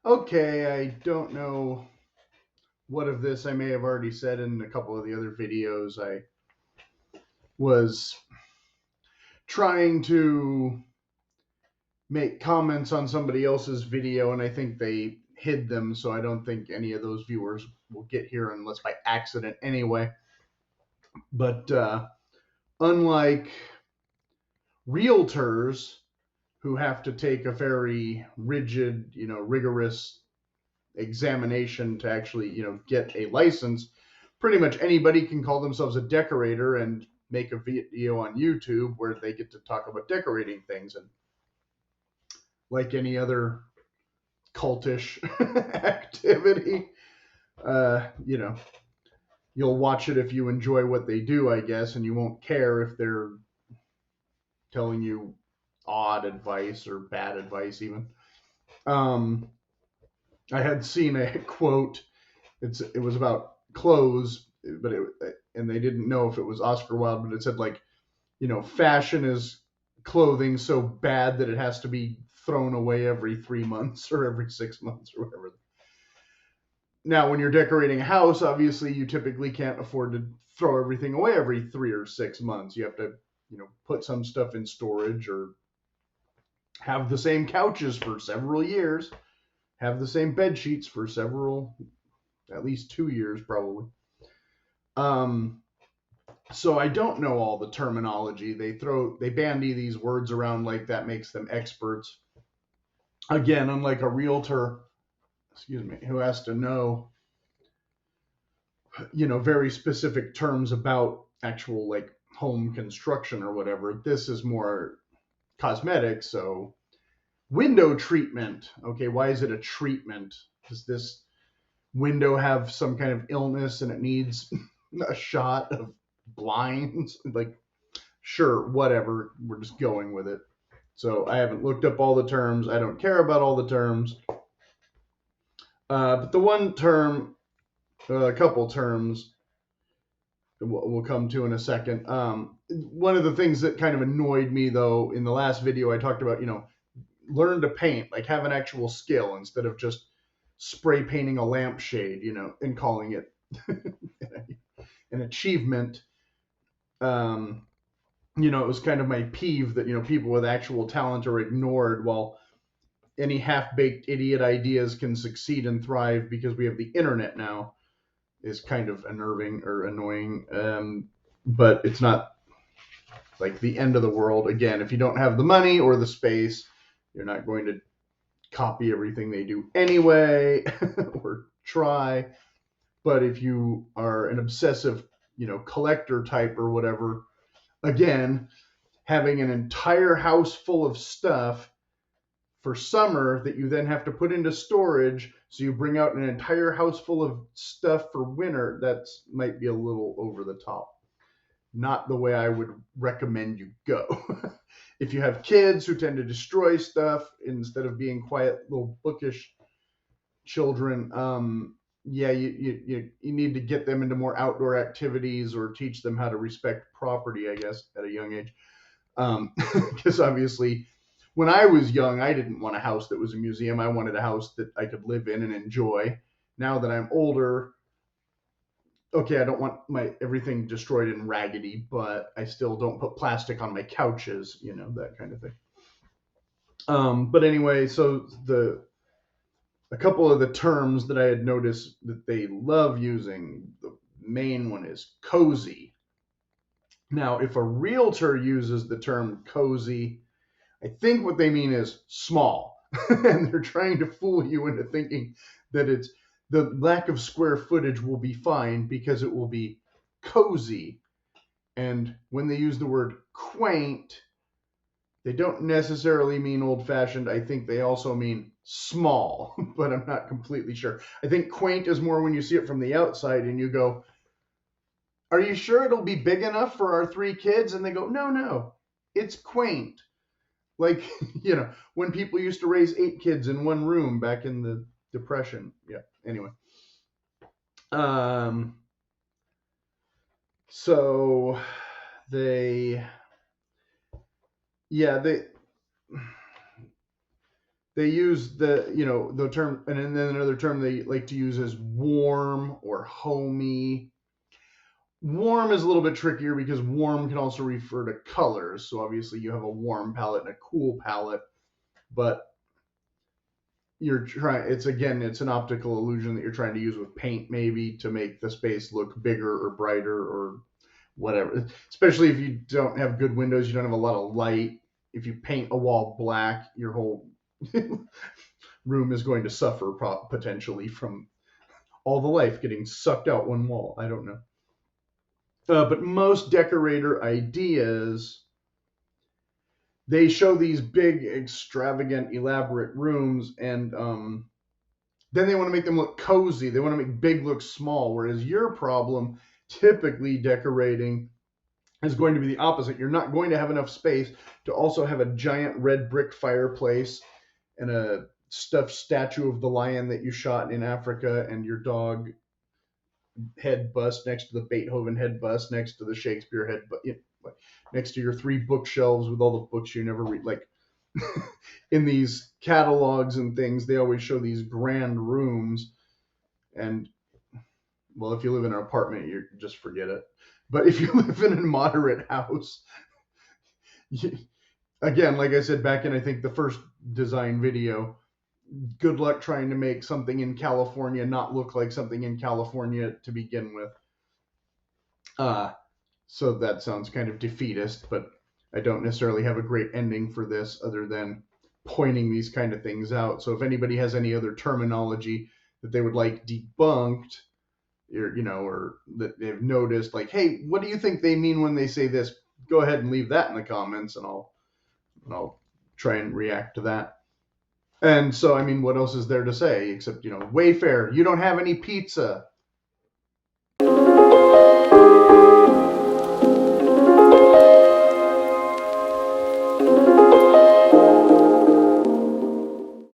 Okay, I don't know what of this I may have already said in a couple of the other videos. I was trying to make comments on somebody else's video, and I think they hid them, so I don't think any of those viewers will get here unless by accident anyway. But unlike realtors who have to take a very rigid, rigorous examination to actually, get a license, pretty much anybody can call themselves a decorator and make a video on YouTube where they get to talk about decorating things. And like any other cultish activity, you know, you'll watch it if you enjoy what they do, I guess, and you won't care if they're telling you odd advice or bad advice, even. Um, I had seen a quote. It was about clothes, but and they didn't know if it was Oscar Wilde, but it said like, fashion is clothing so bad that it has to be thrown away every 3 months or every 6 months or whatever. Now, when you're decorating a house, obviously you typically can't afford to throw everything away every 3 or 6 months. You have to, put some stuff in storage or have the same couches for several years, have the same bed sheets for several, at least 2 years probably. Um, so I don't know all the terminology. They bandy these words around like that makes them experts. Again, unlike a realtor, excuse me, who has to know, very specific terms about actual like home construction or whatever. This is more cosmetic. So window treatment. Okay, why is it a treatment? Does this window have some kind of illness and it needs a shot of blinds? Like, sure, whatever. We're just going with it. So I haven't looked up all the terms. I don't care about all the terms. But the one term, a couple terms, we'll come to in a second. One of the things that kind of annoyed me, though, in the last video, I talked about, learn to paint, like have an actual skill instead of just spray painting a lampshade, and calling it an achievement. It was kind of my peeve that, people with actual talent are ignored while any half-baked idiot ideas can succeed and thrive because we have the internet now is kind of unnerving or annoying. But it's not like the end of the world. Again, if you don't have the money or the space, you're not going to copy everything they do anyway or try. But if you are an obsessive, collector type or whatever, again, having an entire house full of stuff for summer that you then have to put into storage, so you bring out an entire house full of stuff for winter, that might be a little over the top. Not the way I would recommend you go. If you have kids who tend to destroy stuff instead of being quiet little bookish children, yeah, you need to get them into more outdoor activities or teach them how to respect property, I guess, at a young age. Because obviously, when I was young, I didn't want a house that was a museum. I wanted a house that I could live in and enjoy. Now that I'm older, okay, I don't want my everything destroyed and raggedy, but I still don't put plastic on my couches, that kind of thing. But anyway, so a couple of the terms that I had noticed that they love using, the main one is cozy. Now, if a realtor uses the term cozy, I think what they mean is small. And they're trying to fool you into thinking that it's the lack of square footage will be fine because it will be cozy. And when they use the word quaint, they don't necessarily mean old-fashioned. I think they also mean small, but I'm not completely sure. I think quaint is more when you see it from the outside and you go, are you sure it'll be big enough for our 3 kids? And they go, no, it's quaint. Like, when people used to raise 8 kids in one room back in the Depression. Yeah, anyway. So they, yeah, they use the term, and then another term they like to use is warm or homey. Warm is a little bit trickier because warm can also refer to colors. So obviously you have a warm palette and a cool palette, but it's an optical illusion that you're trying to use with paint maybe to make the space look bigger or brighter or whatever. Especially if you don't have good windows, you don't have a lot of light. If you paint a wall black, your whole room is going to suffer potentially from all the life getting sucked out one wall. I don't know. But most decorator ideas, they show these big, extravagant, elaborate rooms, and then they want to make them look cozy. They want to make big look small. Whereas your problem, typically decorating, is going to be the opposite. You're not going to have enough space to also have a giant red brick fireplace and a stuffed statue of the lion that you shot in Africa and your dog head bust next to the Beethoven head bust next to the Shakespeare head next to your 3 bookshelves with all the books you never read. Like in these catalogs and things, they always show these grand rooms. And well, if you live in an apartment, you just forget it. But if you live in a moderate house, again, like I said back in I think the first design video, good luck trying to make something in California not look like something in California to begin with. So that sounds kind of defeatist, but I don't necessarily have a great ending for this other than pointing these kind of things out. So if anybody has any other terminology that they would like debunked, or that they've noticed, like, hey, what do you think they mean when they say this? Go ahead and leave that in the comments, and I'll try and react to that. And so, I mean, what else is there to say except, Wayfair, you don't have any pizza.